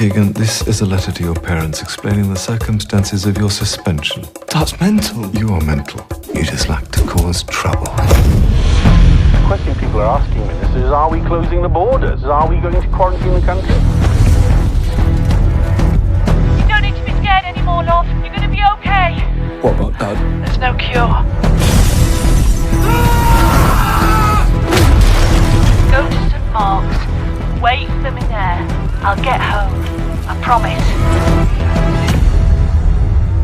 Keegan, this is a letter to your parents explaining the circumstances of your suspension. That's mental. You are mental. You just like to cause trouble. The question people are asking me is are we closing the borders? Are we going to quarantine the country? You don't need to be scared anymore, love. You're going to be okay. What about Dad? There's no cure. Go to St. Mark's. Wait for me there. I'll get home. I promise.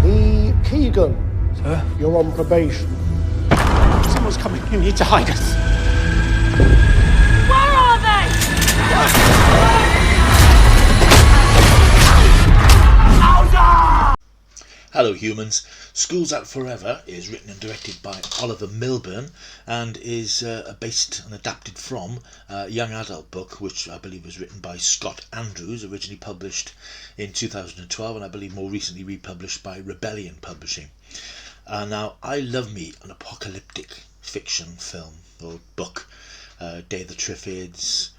The Keegan. Sir? You're on probation. Someone's coming. You need to hide us. Where are they? Hello humans, School's Out Forever is written and directed by Oliver Milburn and is based and adapted from a young adult book which I believe was written by Scott Andrews, originally published in 2012 and I believe more recently republished by Rebellion Publishing. Now I love me an apocalyptic fiction film or book, Day of the Triffids,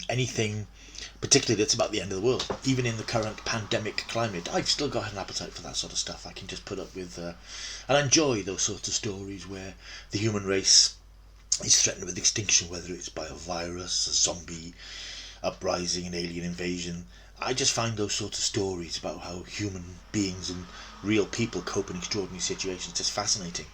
anything particularly that's about the end of the world. Even in the current pandemic climate, I've still got an appetite for that sort of stuff. I can just put up with and I enjoy those sorts of stories where the human race is threatened with extinction, whether it's by a virus, a zombie uprising, an alien invasion. I just find those sorts of stories about how human beings and real people cope in extraordinary situations just fascinating.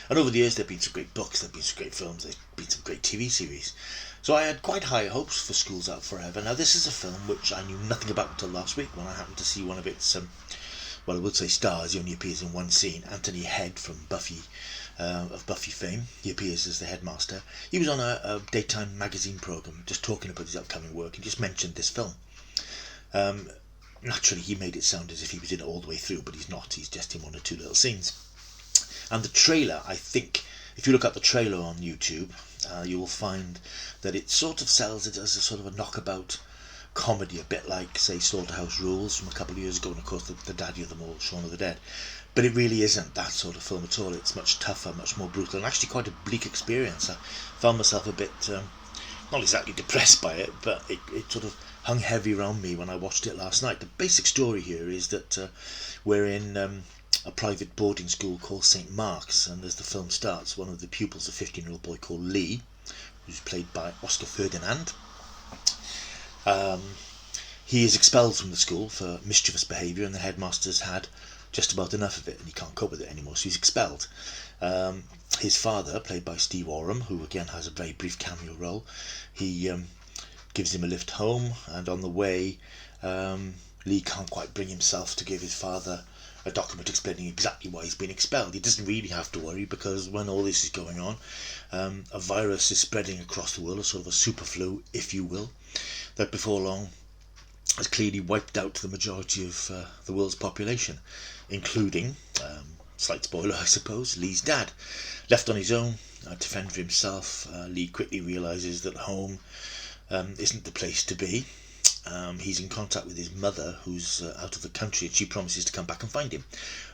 And over the years there have been some great books, there have been some great films, there have been some great TV series. So I had quite high hopes for School's Out Forever. Now this is a film which I knew nothing about until last week when I happened to see one of its, well I would say stars, he only appears in one scene, Anthony Head from Buffy, of Buffy fame. He appears as the headmaster. He was on a daytime magazine programme just talking about his upcoming work and just mentioned this film. Naturally he made it sound as if he was in it all the way through, but he's not, he's just in one or two little scenes. And the trailer, I think, if you look at the trailer on YouTube, you will find that it sort of sells it as a sort of a knockabout comedy, a bit like, say, Slaughterhouse Rules from a couple of years ago, and of course the daddy of them all, Shaun of the Dead. But it really isn't that sort of film at all. It's much tougher, much more brutal, and actually quite a bleak experience. I found myself a bit, not exactly depressed by it, but it sort of hung heavy around me when I watched it last night. The basic story here is that we're in a private boarding school called St. Mark's, and as the film starts, one of the pupils, a 15-year-old boy called Lee, who's played by Oscar Ferdinand, he is expelled from the school for mischievous behaviour, and the headmaster's had just about enough of it and he can't cope with it anymore, so he's expelled. His father, played by Steve Oram, who again has a very brief cameo role, he gives him a lift home, and on the way Lee can't quite bring himself to give his father a document explaining exactly why he's been expelled. He doesn't really have to worry, because when all this is going on, a virus is spreading across the world, a sort of a super flu, if you will, that before long has clearly wiped out the majority of the world's population, including, slight spoiler I suppose, Lee's dad. Left on his own to fend for himself, Lee quickly realises that home isn't the place to be. He's in contact with his mother, who's out of the country, and she promises to come back and find him,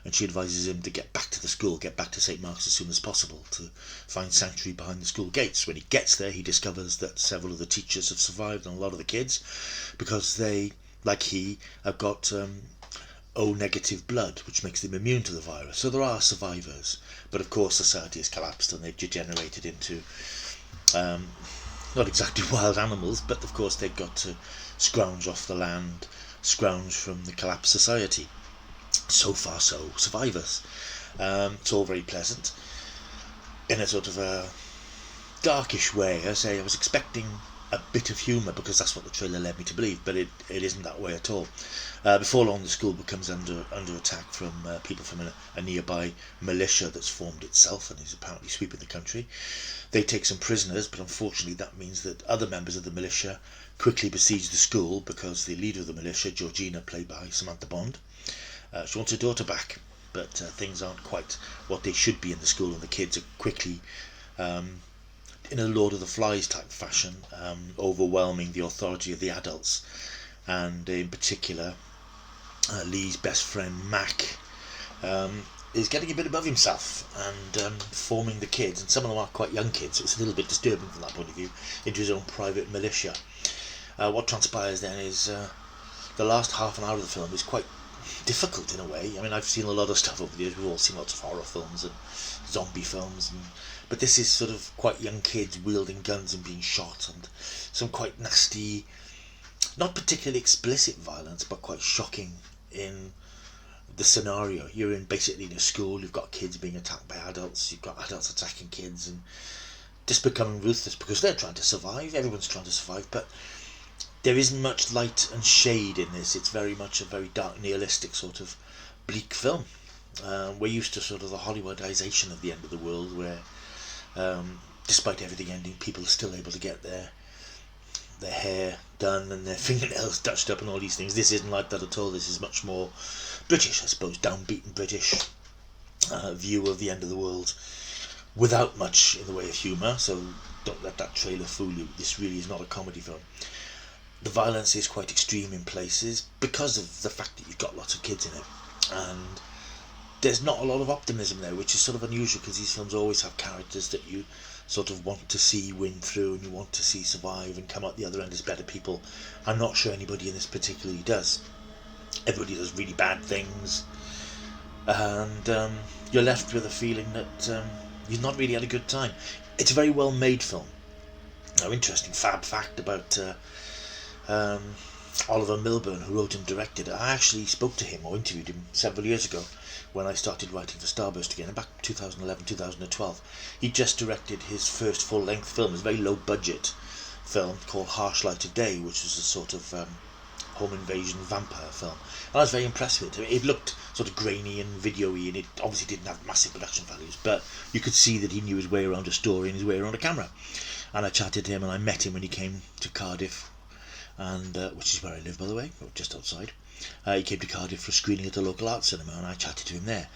and she advises him to get back to the school, get back to St. Mark's as soon as possible, to find sanctuary behind the school gates. When he gets there, he discovers that several of the teachers have survived, and a lot of the kids, because they, like he, have got O negative blood, which makes them immune to the virus. So there are survivors, but of course society has collapsed and they've degenerated into not exactly wild animals, but of course they've got to scrounge off the land, scrounge from the collapsed society. So far so, survivors. It's all very pleasant in a sort of a darkish way. I say I was expecting a bit of humour, because that's what the trailer led me to believe, but it isn't that way at all. Before long the school becomes under attack from people from a nearby militia that's formed itself and is apparently sweeping the country. They take some prisoners, but unfortunately that means that other members of the militia quickly besiege the school, because the leader of the militia, Georgina, played by Samantha Bond, she wants her daughter back, but things aren't quite what they should be in the school, and the kids are quickly in a Lord of the Flies type fashion, overwhelming the authority of the adults, and in particular Lee's best friend Mac is getting a bit above himself and forming the kids, and some of them are quite young kids, so it's a little bit disturbing from that point of view, into his own private militia. What transpires then is the last half an hour of the film is quite difficult in a way. I mean, I've seen a lot of stuff over the years. We've all seen lots of horror films and zombie films, but this is sort of quite young kids wielding guns and being shot, and some quite nasty, not particularly explicit violence, but quite shocking in the scenario. You're basically in a school, you've got kids being attacked by adults, you've got adults attacking kids, and just becoming ruthless because they're trying to survive. Everyone's trying to survive, but there isn't much light and shade in this. It's very much a very dark, nihilistic sort of bleak film. We're used to sort of the Hollywoodization of the end of the world, where despite everything ending, people are still able to get their hair done and their fingernails touched up and all these things. This isn't like that at all. This is much more British, I suppose, downbeaten British view of the end of the world, without much in the way of humour, so don't let that trailer fool you. This really is not a comedy film. The violence is quite extreme in places because of the fact that you've got lots of kids in it, and there's not a lot of optimism there, which is sort of unusual because these films always have characters that you sort of want to see win through and you want to see survive and come out the other end as better people. I'm not sure anybody in this particularly does. Everybody does really bad things, and you're left with a feeling that you've not really had a good time. It's a very well made film. Now, interesting fab fact about Oliver Milburn, who wrote and directed it. I actually spoke to him or interviewed him several years ago when I started writing for Starburst again, back 2011, 2012. He just directed his first full-length film. It's a very low-budget film called Harsh Light of Day, which was a sort of home invasion vampire film. And I was very impressed with it. It looked sort of grainy and video-y, and it obviously didn't have massive production values, but you could see that he knew his way around a story and his way around a camera. And I chatted to him, and I met him when he came to Cardiff, and which is where I live, by the way, just outside. He came to Cardiff for a screening at the local art cinema, and I chatted to him there.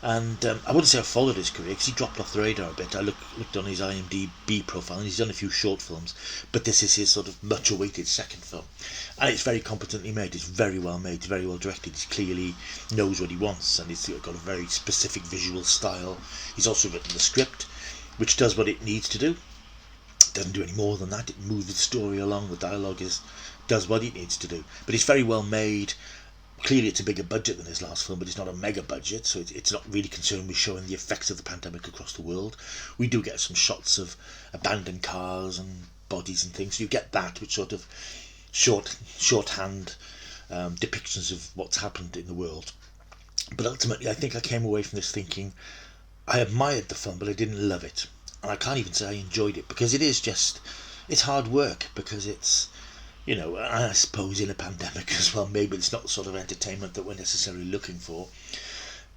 And I wouldn't say I followed his career because he dropped off the radar a bit. I looked on his IMDb profile, and he's done a few short films, but this is his sort of much awaited second film, and it's very competently made. It's very well made, it's very well directed. He clearly knows what he wants, and it's got a very specific visual style. He's also written the script, which does what it needs to do. It doesn't do any more than that. It moves the story along. The dialogue does what it needs to do, but it's very well made. Clearly it's a bigger budget than his last film, but it's not a mega budget, so it's not really concerned with showing the effects of the pandemic across the world. We do get some shots of abandoned cars and bodies and things, so you get that, which sort of shorthand depictions of what's happened in the world. But ultimately I think I came away from this thinking I admired the film, but I didn't love it, and I can't even say I enjoyed it, because it's hard work, because it's, you know, I suppose in a pandemic as well, maybe it's not the sort of entertainment that we're necessarily looking for.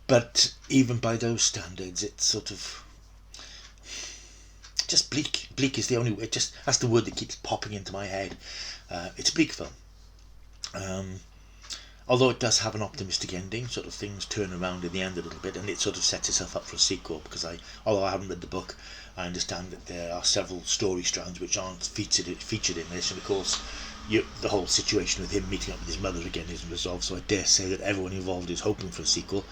But even by those standards, it's sort of just bleak. Bleak is the only way. That's the word that keeps popping into my head. It's a bleak film. Although it does have an optimistic ending, sort of things turn around in the end a little bit, and it sort of sets itself up for a sequel, because although I haven't read the book, I understand that there are several story strands which aren't featured in this, and of course the whole situation with him meeting up with his mother again isn't resolved, so I dare say that everyone involved is hoping for a sequel.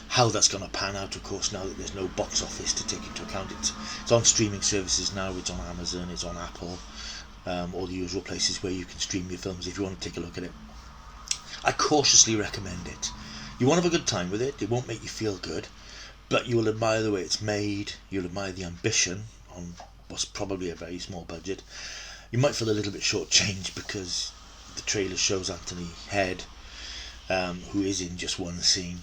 How that's going to pan out, of course, now that there's no box office to take into account. It's on streaming services now. It's on Amazon, it's on Apple, all the usual places where you can stream your films if you want to take a look at it. I cautiously recommend it. You want to have a good time with it. It won't make you feel good, but you will admire the way it's made. You'll admire the ambition on what's probably a very small budget. You might feel a little bit shortchanged because the trailer shows Anthony Head, who is in just one scene.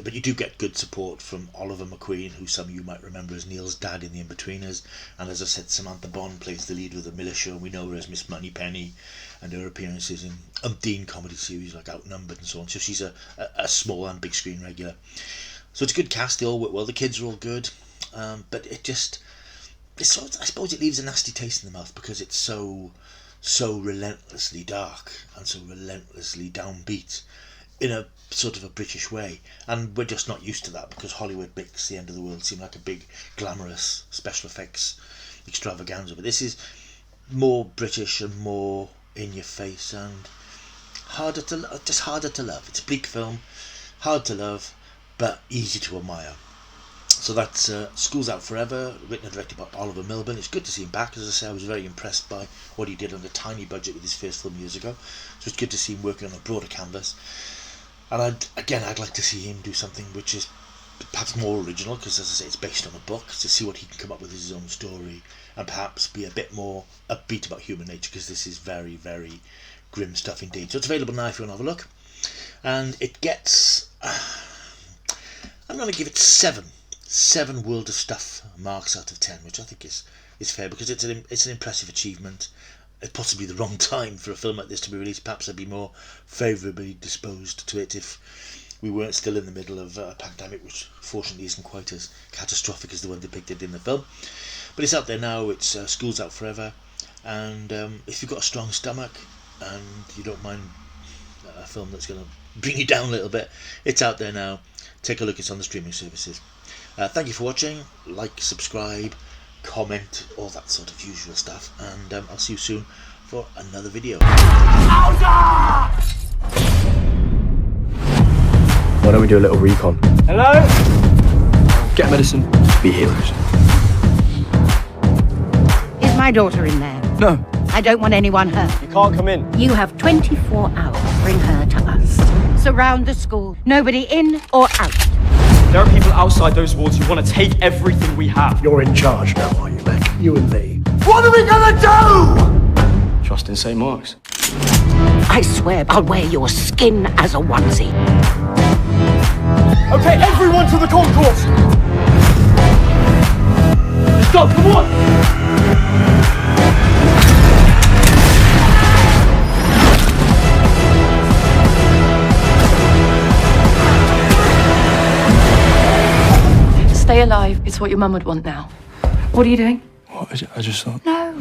But you do get good support from Oliver Macqueen, who some of you might remember as Neil's dad in The Inbetweeners. And as I said, Samantha Bond plays the lead of the militia, and we know her as Miss Moneypenny, and her appearances in umpteen comedy series like Outnumbered and so on. So she's a small and big screen regular. So it's a good cast. They all work well. The kids are all good. But I suppose it leaves a nasty taste in the mouth because it's so relentlessly dark and so relentlessly downbeat in a sort of a British way, and we're just not used to that because Hollywood makes the end of the world seem like a big glamorous special effects extravaganza, but this is more British and more in your face and harder to love. It's a bleak film, hard to love, but easy to admire. So that's School's Out Forever, written and directed by Oliver Milburn. It's good to see him back. As I say, I was very impressed by what he did on a tiny budget with his first film years ago. So it's good to see him working on a broader canvas. And I'd like to see him do something which is perhaps more original, because as I say, it's based on a book, to see what he can come up with as his own story, and perhaps be a bit more upbeat about human nature, because this is very, very grim stuff indeed. So it's available now if you want to have a look. And it gets, I'm going to give it 7 World of Stuff marks out of 10, which I think is fair, because it's an impressive achievement. It's possibly the wrong time for a film like this to be released. Perhaps I'd be more favourably disposed to it if we weren't still in the middle of a pandemic, which fortunately isn't quite as catastrophic as the one depicted in the film. But it's out there now. It's School's Out Forever, and if you've got a strong stomach and you don't mind a film that's going to bring you down a little bit, it's out there now. Take a look. It's on the streaming services. Thank you for watching. Like, subscribe, comment, all that sort of usual stuff, and I'll see you soon for another video. Why don't we do a little recon? Hello? Get medicine, be heroes. Is my daughter in there? No. I don't want anyone hurt. You can't come in. You have 24 hours. Bring her to us. Surround the school. Nobody in or out. There are people outside those walls who want to take everything we have. You're in charge now, are you, Beck? You and me. What are we gonna do? Trust in St. Mark's. I swear I'll wear your skin as a onesie. Okay, everyone to the concourse. Let's go, come on. Stay alive. It's what your mum would want now. What are you doing? What? I just thought... No.